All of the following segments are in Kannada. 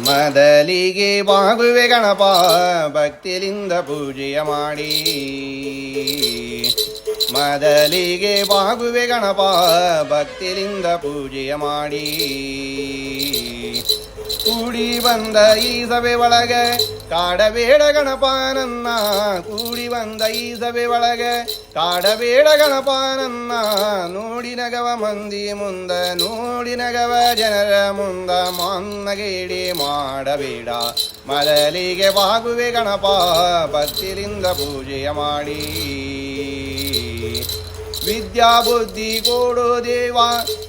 ಮೊದಲಿಗೆ ಬಾಗುವೆ ಗಣಪ ಭಕ್ತಿಲಿಂದ ಪೂಜೆಯ ಮಾಡಿ. ಮೊದಲಿಗೆ ಬಾಗುವೆ ಗಣಪ ಭಕ್ತಿಲಿಂದ ಪೂಜೆಯ ಮಾಡಿ. ಕೂಡಿ ಬಂದ ಈ ಸಭೆ ಒಳಗೆ ಕಾಡಬೇಡ ಗಣಪ ನನ್ನ, ಕೂಡಿ ಬಂದ ಈ ಸಭೆ ಒಳಗೆ ಕಾಡಬೇಡ ಗಣಪ ನನ್ನ. ನೋಡಿ ನಗವ ಮಂದಿ ಮುಂದ, ನೋಡಿ ನಗವ ಜನರ ಮುಂದ, ಮಾನ್ನಗೇಡಿ ಮಾಡಬೇಡ. ಮೊದಲಿಗೆ ಬಾಗುವೆ ಗಣಪ ಭಕ್ತಿಲಿಂದ ಪೂಜೆಯ ಮಾಡಿ. ವಿದ್ಯಾ ಬುದ್ಧಿ ಕೊಡೋ ದೇವ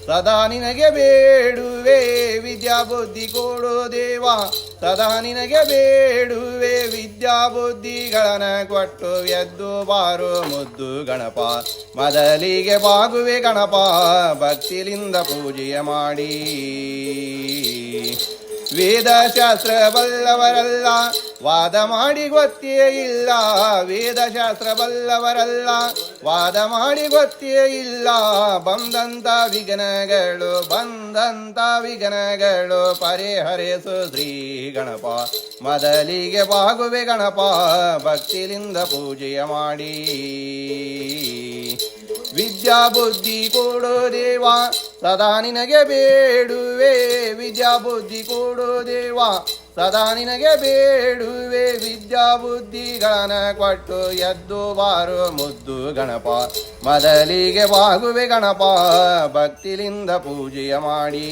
ಸದಾ ನಿನಗೆ ಬೇಡುವೆ. ವಿದ್ಯಾ ಬುದ್ಧಿ ಕೊಡೋ ದೇವ ಸದಾ ನಿನಗೆ ಬೇಡುವೆ. ವಿದ್ಯಾ ಬುದ್ಧಿಗಳನ್ನ ಕೊಟ್ಟು ಎದ್ದು ಬಾರೋ ಮುದ್ದು ಗಣಪ. ಮೊದಲಿಗೆ ಬಾಗುವೆ ಗಣಪ ಭಕ್ತಿಲಿಂದ ಪೂಜೆಯ ಮಾಡಿ. ವೇದಶಾಸ್ತ್ರ ಬಲ್ಲವರಲ್ಲ ವಾದ ಮಾಡಿ ಗೊತ್ತೇ ಇಲ್ಲ. ವೇದಶಾಸ್ತ್ರ ಬಲ್ಲವರಲ್ಲ ವಾದ ಮಾಡಿ ಗೊತ್ತೇ ಇಲ್ಲ. ಬಂದಂತ ವಿಘ್ನಗಳು ಬಂದಂತ ವಿಘ್ನಗಳು ಪರಿಹರಿಸು ಶ್ರೀ ಗಣಪ. ಮೊದಲಿಗೆ ಬಾಗುವೆ ಗಣಪ ಭಕ್ತಿಲಿಂದ ಪೂಜೆಯ ಮಾಡಿ. ವಿದ್ಯಾ ಬುದ್ಧಿ ಕೊಡೋ ದೇವ ಸದಾ ನಿನಗೆ ಬೇಡುವೆ. ವಿದ್ಯಾ ಬುದ್ಧಿ ಕೊಡೋ ದೇವ ಸದಾ ನಿನಗೆ ಬೇಡುವೆ. ವಿದ್ಯಾ ಬುದ್ಧಿಗಳನ್ನ ಕೊಟ್ಟು ಎದ್ದು ಬಾರೋ ಮುದ್ದು ಗಣಪ. ಮೊದಲಿಗೆ ಬಾಗುವೆ ಗಣಪ ಭಕ್ತಿಲಿಂದ ಪೂಜೆಯ ಮಾಡಿ.